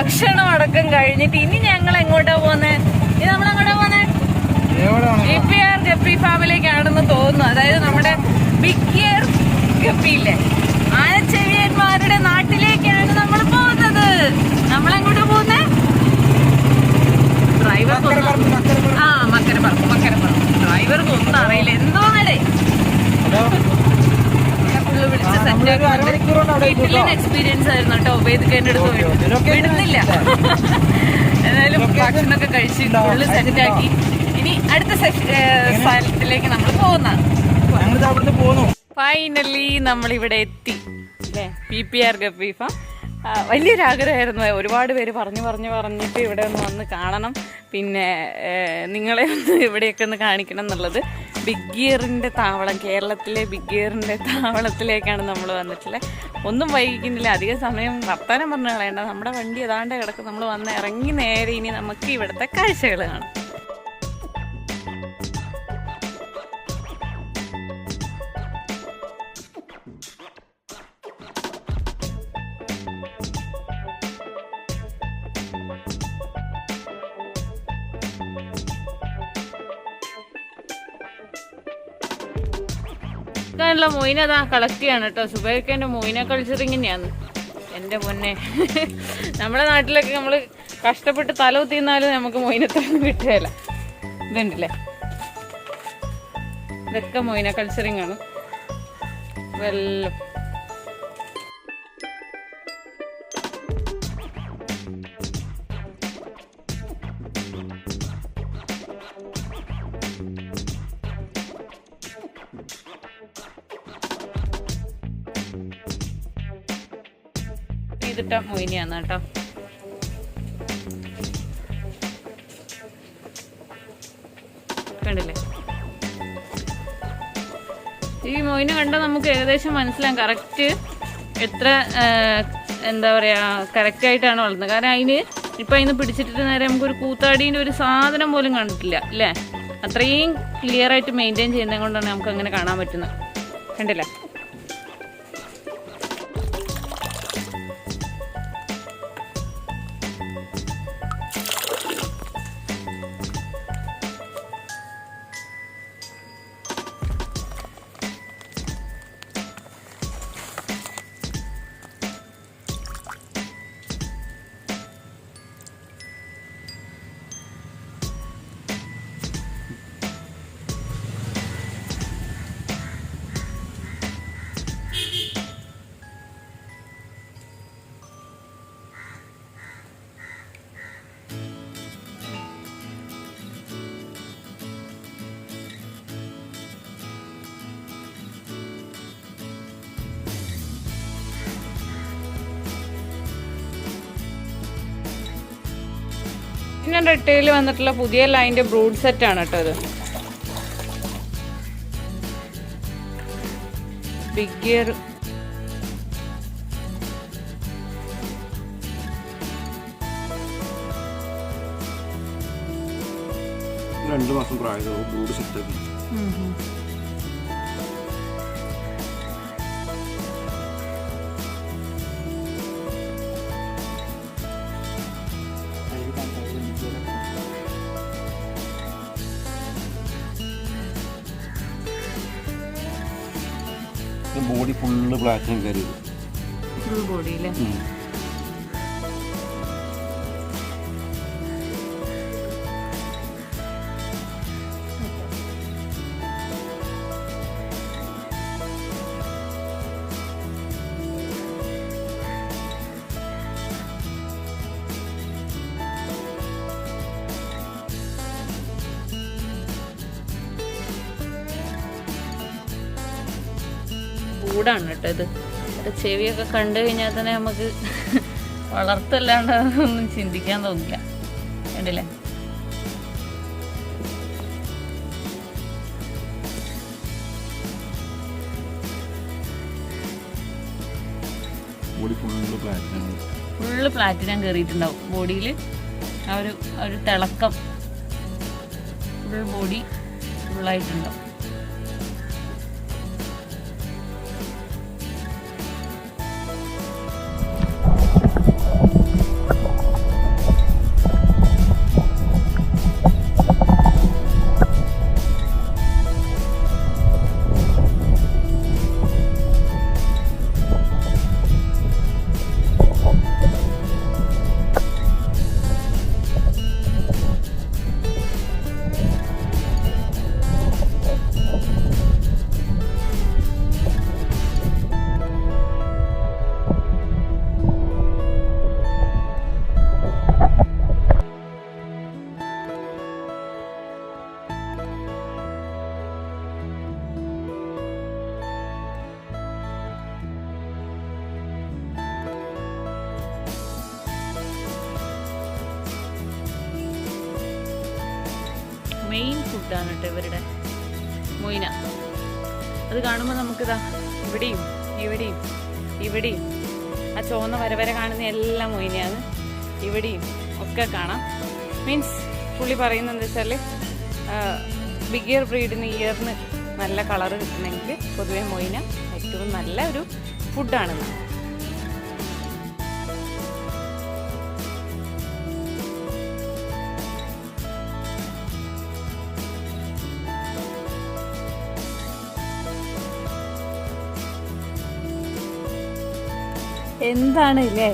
ഭക്ഷണം അടക്കം കഴിഞ്ഞിട്ട് ഇനി ഞങ്ങൾ എങ്ങോട്ടാ പോന്നെ? ഇനി നമ്മൾ എങ്ങോട്ടാ പോന്നെ? PPR ഗപ്പി ഫാമിലേക്കാണെന്ന് തോന്നുന്നു. അതായത് നമ്മുടെ ബിഗ് ഇയർ ഗപ്പിയില്ലേ, ആനച്ചെവിയന്മാരുടെ നാട്ടിലേക്കാണ് നമ്മൾ പോകുന്നത്. നമ്മളെങ്ങോട്ടാ പോകുന്നേ? ഡ്രൈവർക്ക് മക്കരപ്പുറം. ഡ്രൈവർക്ക് ഒന്നും അറിയില്ല എന്തോന്നടേ. ഫുള്ള് വിളിച്ച് സെറ്റാക്കി എക്സ്പീരിയൻസ് ആയിരുന്നു കേട്ടോ. ഉപയോഗിക്കാൻ എന്റെ അടുത്ത് വിടുന്നില്ല. എന്തായാലും ഭക്ഷണമൊക്കെ കഴിച്ച് ഫുള്ള് സെറ്റാക്കി ഇനി അടുത്ത സ്ഥലത്തിലേക്ക് നമ്മൾ പോകുന്നതാണ്. ഫൈനലി നമ്മളിവിടെ എത്തി അല്ലേ, PPR ഗപ്പി ഫാം. വലിയൊരാഗ്രഹമായിരുന്നു. ഒരുപാട് പേര് പറഞ്ഞിട്ട് ഇവിടെ ഒന്ന് വന്ന് കാണണം, പിന്നെ നിങ്ങളെ ഒന്ന് ഇവിടെയൊക്കെ ഒന്ന് കാണിക്കണം എന്നുള്ളത്. ബിഗ് ഗിയറിൻ്റെ താവളം, കേരളത്തിലെ ബിഗ് ഗിയറിൻ്റെ താവളത്തിലേക്കാണ് നമ്മൾ വന്നിട്ടുള്ളത്. ഒന്നും വൈകിക്കുന്നില്ല, അധിക സമയം വർത്താനം പറഞ്ഞു കളയേണ്ട. നമ്മുടെ വണ്ടി ഏതാണ്ട് കിടക്കും. നമ്മൾ വന്ന് ഇറങ്ങി നേരെ ഇനി നമുക്ക് ഇവിടുത്തെ കാഴ്ചകൾ കാണാം. ുള്ള മൊയിന അതാ കളക്ട് ചെയ്യാണ് കേട്ടോ. സുബൈഖന്റെ മൊയിന കൾച്ചറിങ്ങനെയാണ്. എൻ്റെ പൊന്നെ, നമ്മുടെ നാട്ടിലൊക്കെ നമ്മൾ കഷ്ടപ്പെട്ട് തല കുത്തിന്നാലും നമുക്ക് മൊയിനത്തൊന്നും കിട്ടുകയില്ല. ഇതുണ്ടല്ലേ, ഇതൊക്കെ മൊയിന കൾച്ചറിങ് ആണ്. വെല്ലം ചെയ്തിട്ട മൊയിനിയാണ് കേട്ടോ. കണ്ടില്ലേ, ഈ മൊയിന് കണ്ടാൽ നമുക്ക് ഏകദേശം മനസ്സിലാവും കറക്റ്റ് എത്ര എന്താ പറയുക കറക്റ്റായിട്ടാണ് വളർത്തുന്നത്. കാരണം അതിന് ഇപ്പം അതിന് പിടിച്ചിട്ട് നേരെ നമുക്കൊരു കൂത്താടീൻ്റെ ഒരു സാധനം പോലും കണ്ടിട്ടില്ല അല്ലേ. അത്രയും ക്ലിയർ ആയിട്ട് മെയിൻറ്റെയിൻ ചെയ്യുന്നത് കൊണ്ടാണ് നമുക്ക് അങ്ങനെ കാണാൻ പറ്റുന്നത്. കണ്ടില്ലേ, ഞാൻ റെട്ടയിൽ വന്നിട്ടുള്ള പുതിയ ലൈൻ്റെ ബ്രൂഡ് സെറ്റാണ് കേട്ടോ ഇത്. ബിഗ് ഗിയർ രണ്ട് മാസം പ്രായമാവും ബ്രൂഡ് സെറ്റാക്കി. ബോഡി ഫുള്ള് ബ്ലാക്ക് കയറി ഫുൾ ബോഡിയിലെ കൂടാണ് കേട്ടോ ഇത്. ചെവിയൊക്കെ കണ്ടു കഴിഞ്ഞാൽ തന്നെ നമുക്ക് വളർത്തല്ലാണ്ട് ഒന്നും ചിന്തിക്കാൻ തോന്നില്ല. കണ്ടില്ലേ, ഫുള്ള് പ്ലാറ്റിനം കയറിയിട്ടുണ്ടാവും ബോഡിയിൽ. ആ ഒരു തിളക്കം ഫുൾ ബോഡി ഫുള്ളായിട്ടുണ്ടാവും. മെയിൻ ഫുഡാണ് കേട്ടോ ഇവരുടെ മൊയ്ന. അത് കാണുമ്പോൾ നമുക്കിതാ ഇവിടെയും ഇവിടെയും ഇവിടെയും ആ ചുവന്ന വര കാണുന്ന എല്ലാം മൊയ്നയാണ്. ഇവിടെയും ഒക്കെ കാണാം. മീൻസ് പുള്ളി പറയുന്നത് എന്താ വെച്ചാൽ ബിഗ് ഇയർ ബ്രീഡിന് ഇയറിന് നല്ല കളറ് കിട്ടണമെങ്കിൽ പൊതുവെ മൊയ്ന ഏറ്റവും നല്ല ഒരു ഫുഡാണെന്ന്. എന്താണ് ഇല്ലേ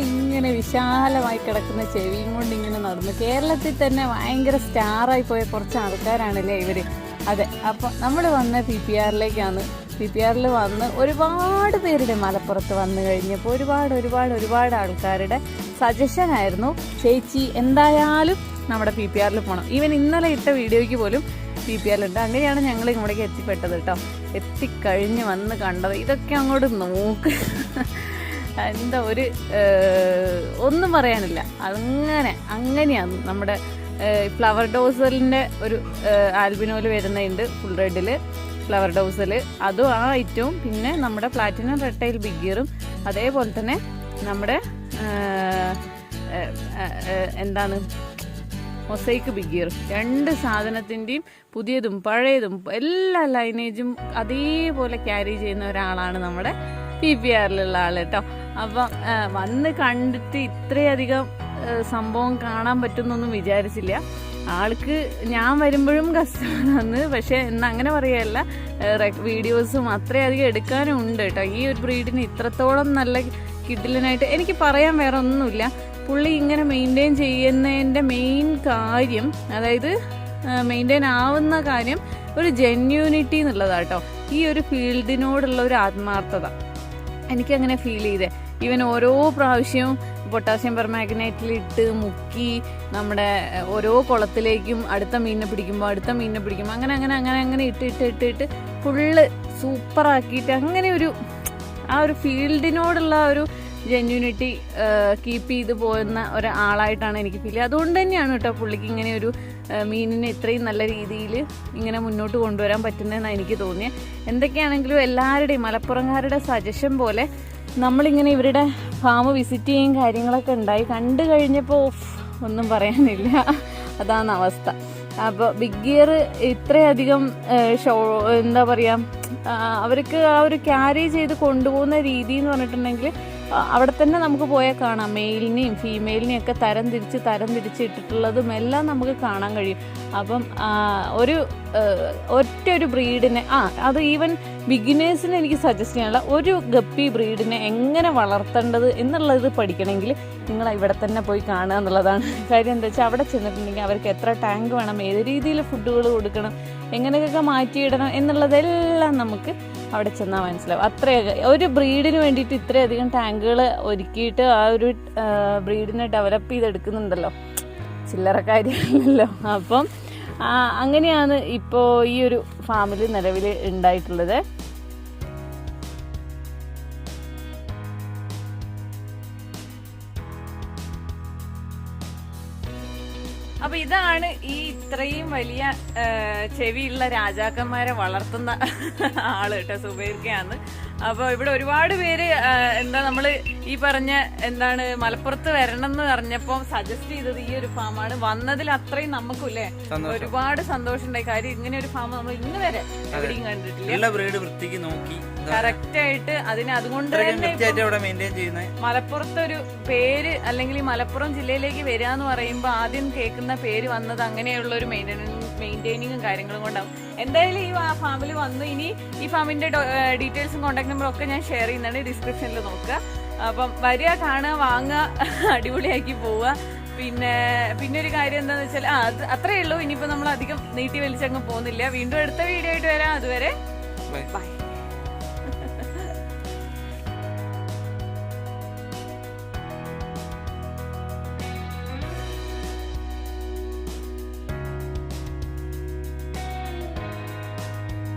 ഇങ്ങനെ വിശാലമായി കിടക്കുന്ന ചെവിയും കൊണ്ട് ഇങ്ങനെ നടന്നു. കേരളത്തിൽ തന്നെ ഭയങ്കര സ്റ്റാറായി പോയ കുറച്ച് ആൾക്കാരാണല്ലേ ഇവര്. അതെ, അപ്പം നമ്മൾ വന്ന PPRലേക്കാണ്. PPRൽ വന്ന് ഒരുപാട് പേരുടെ മലപ്പുറത്ത് വന്നു കഴിഞ്ഞപ്പോൾ ഒരുപാട് ആൾക്കാരുടെ സജഷൻ ആയിരുന്നു, ചേച്ചി എന്തായാലും നമ്മുടെ PPRൽ പോകണം. ഈവൻ ഇന്നലെ ഇട്ട വീഡിയോയ്ക്ക് പോലും PPRലുണ്ട്. അങ്ങനെയാണ് ഞങ്ങൾ ഇങ്ങോട്ടേക്ക് എത്തിപ്പെട്ടത് കേട്ടോ. എത്തിക്കഴിഞ്ഞ് വന്ന് കണ്ടത് ഇതൊക്കെ അങ്ങോട്ട് നോക്ക്. എന്താ ഒന്നും പറയാനില്ല. അങ്ങനെയാണ് നമ്മുടെ ഫ്ലവർ ഡോസലിൻ്റെ ഒരു ആൽബിനോല് വരുന്നുണ്ട് ഫുൾ റെഡിൽ ഫ്ലവർ ഡോസൽ, അതും ആ ഐറ്റവും പിന്നെ നമ്മുടെ പ്ലാറ്റിനം റെഡ് ടൈൽ ബിഗ് ഇയറും അതേപോലെ തന്നെ നമ്മുടെ എന്താണ് മൊസൈക്ക് ബിഗ് ഇയർ. രണ്ട് സാധനത്തിൻ്റെയും പുതിയതും പഴയതും എല്ലാ ലൈനേജും അതേപോലെ ക്യാരി ചെയ്യുന്ന ഒരാളാണ് നമ്മുടെ PPRലുള്ള ആൾ കേട്ടോ. അപ്പം വന്ന് കണ്ടിട്ട് ഇത്രയധികം സംഭവം കാണാൻ പറ്റുന്നൊന്നും വിചാരിച്ചില്ല. ആൾക്ക് ഞാൻ വരുമ്പോഴും കസ്റ്റമർ വന്ന്, പക്ഷെ എന്നാ അങ്ങനെ പറയുകയല്ല, വീഡിയോസും അത്രയധികം എടുക്കാനും ഉണ്ട് കേട്ടോ. ഈ ഒരു ബ്രീഡിന് ഇത്രത്തോളം നല്ല കിഡിലിനായിട്ട് എനിക്ക് പറയാൻ വേറെ ഒന്നുമില്ല. പുള്ളി ഇങ്ങനെ മെയിൻറ്റെയിൻ ചെയ്യുന്നതിൻ്റെ മെയിൻ കാര്യം, അതായത് മെയിൻറ്റെയിൻ ആവുന്ന കാര്യം ഒരു ജെന്യൂനിറ്റി എന്നുള്ളതാട്ടോ. ഈ ഒരു ഫീൽഡിനോടുള്ള ഒരു ആത്മാർത്ഥത എനിക്കങ്ങനെ ഫീൽ ചെയ്തേ. ഈവൻ ഓരോ പ്രാവശ്യവും പൊട്ടാസ്യം പെർമാഗ്നേറ്റിലിട്ട് മുക്കി നമ്മുടെ ഓരോ കുളത്തിലേക്കും അടുത്ത മീനിനെ പിടിക്കുമ്പോൾ അങ്ങനെ ഇട്ട് ഫുള്ള് സൂപ്പറാക്കിയിട്ട് അങ്ങനെ ആ ഒരു ഫീൽഡിനോടുള്ള ഒരു ജെന്യൂനിറ്റി കീപ്പ് ചെയ്ത് പോകുന്ന ഒരാളായിട്ടാണ് എനിക്ക് ഫീൽ ചെയ്യുക. അതുകൊണ്ട് തന്നെയാണ് കേട്ടോ പുള്ളിക്ക് ഇങ്ങനെ ഒരു മീനിനെ ഇത്രയും നല്ല രീതിയിൽ ഇങ്ങനെ മുന്നോട്ട് കൊണ്ടുവരാൻ പറ്റുന്നതെന്നാണ് എനിക്ക് തോന്നിയത്. എന്തൊക്കെയാണെങ്കിലും എല്ലാവരുടെയും മലപ്പുറംകാരുടെ സജഷൻ പോലെ നമ്മളിങ്ങനെ ഇവരുടെ ഫാം വിസിറ്റ് ചെയ്യും കാര്യങ്ങളൊക്കെ ഉണ്ടായി. കണ്ടു കഴിഞ്ഞപ്പോൾ ഒന്നും പറയാനില്ല, അതാണ് അവസ്ഥ. അപ്പോൾ ബിഗ് ഇയർ ഇത്രയധികം എന്താ പറയുക, അവർക്ക് ആ ഒരു ക്യാരി ചെയ്ത് കൊണ്ടുപോകുന്ന രീതി എന്ന് പറഞ്ഞിട്ടുണ്ടെങ്കിൽ അവിടെ തന്നെ നമുക്ക് പോയാൽ കാണാം. മെയിലിനെയും ഫീമെയിലിനെയും ഒക്കെ തരം തിരിച്ച് ഇട്ടിട്ടുള്ളതും എല്ലാം നമുക്ക് കാണാൻ കഴിയും. അപ്പം ഒറ്റൊരു ബ്രീഡിനെ അത് ഈവൻ ബിഗിനേഴ്സിന് എനിക്ക് സജസ്റ്റ് ചെയ്യാനുള്ള ഒരു ഗപ്പി ബ്രീഡിനെ എങ്ങനെ വളർത്തേണ്ടത് എന്നുള്ളത് പഠിക്കണമെങ്കിൽ നിങ്ങൾ ഇവിടെ തന്നെ പോയി കാണുക എന്നുള്ളതാണ് കാര്യം. എന്താ വെച്ചാൽ അവിടെ ചെന്നിട്ടുണ്ടെങ്കിൽ അവർക്ക് എത്ര ടാങ്ക് വേണം, ഏത് രീതിയിൽ ഫുഡുകൾ കൊടുക്കണം, എങ്ങനെയൊക്കെ മാറ്റിയിടണം എന്നുള്ളതെല്ലാം നമുക്ക് അവിടെ ചെന്നാൽ മനസ്സിലാവും. അത്രയൊക്കെ ഒരു ബ്രീഡിന് വേണ്ടിയിട്ട് ഇത്രയധികം ടാങ്കുകൾ ഒരുക്കിയിട്ട് ആ ഒരു ബ്രീഡിനെ ഡെവലപ്പ് ചെയ്തെടുക്കുന്നുണ്ടല്ലോ, ചില്ലറ കാര്യമില്ലല്ലോ. അപ്പം അങ്ങനെയാണ് ഇപ്പോൾ ഈ ഒരു ഫാമിൽ നിലവിൽ ഉണ്ടായിട്ടുള്ളത്. അപ്പൊ ഇതാണ് ഈ ഇത്രയും വലിയ ചെവിയുള്ള രാജാക്കന്മാരെ വളർത്തുന്ന ആള് കേട്ടോ, സുബൈർക്കയാണ്. അപ്പൊ ഇവിടെ ഒരുപാട് പേര് നമ്മള് ഈ പറഞ്ഞ മലപ്പുറത്ത് വരണം എന്ന് പറഞ്ഞപ്പോ സജസ്റ്റ് ചെയ്തത് ഈ ഒരു ഫാമാണ്. വന്നതിൽ അത്രയും നമുക്കില്ലേ ഒരുപാട് സന്തോഷം ഉണ്ടായി. കാര്യം ഇങ്ങനെ ഒരു ഫാം നമ്മൾ ഇന്ന് വരെ എവിടെയും കണ്ടിട്ടില്ല. കറക്റ്റ് ആയിട്ട് അതുകൊണ്ട് തന്നെ മലപ്പുറത്തെ ഒരു പേര് അല്ലെങ്കിൽ മലപ്പുറം ജില്ലയിലേക്ക് വരിക എന്ന് പറയുമ്പോൾ ആദ്യം കേൾക്കുന്ന പേര് വന്നത് അങ്ങനെയുള്ള ഒരു മെയിൻറ്റെയിനിങ്ങും കാര്യങ്ങളും കൊണ്ടാവും. എന്തായാലും ഈ ഫാമിൽ വന്നു. ഇനി ഈ ഫാമിന്റെ ഡീറ്റെയിൽസും കോൺടാക്ട് നമ്പറും ഒക്കെ ഞാൻ ഷെയർ ചെയ്യുന്നുണ്ട്, ഡിസ്ക്രിപ്ഷനിൽ നോക്കുക. അപ്പം വരിക, കാണുക, വാങ്ങുക, അടിപൊളിയാക്കി പോവുക. പിന്നെ ഒരു കാര്യം എന്താന്ന് വെച്ചാൽ അത്രയേ ഉള്ളൂ. ഇനിയിപ്പോ നമ്മൾ അധികം നീട്ടി വലിച്ചങ്ങ് പോകുന്നില്ല. വീണ്ടും അടുത്ത വീഡിയോ ആയിട്ട് വരാം. അതുവരെ ബൈ.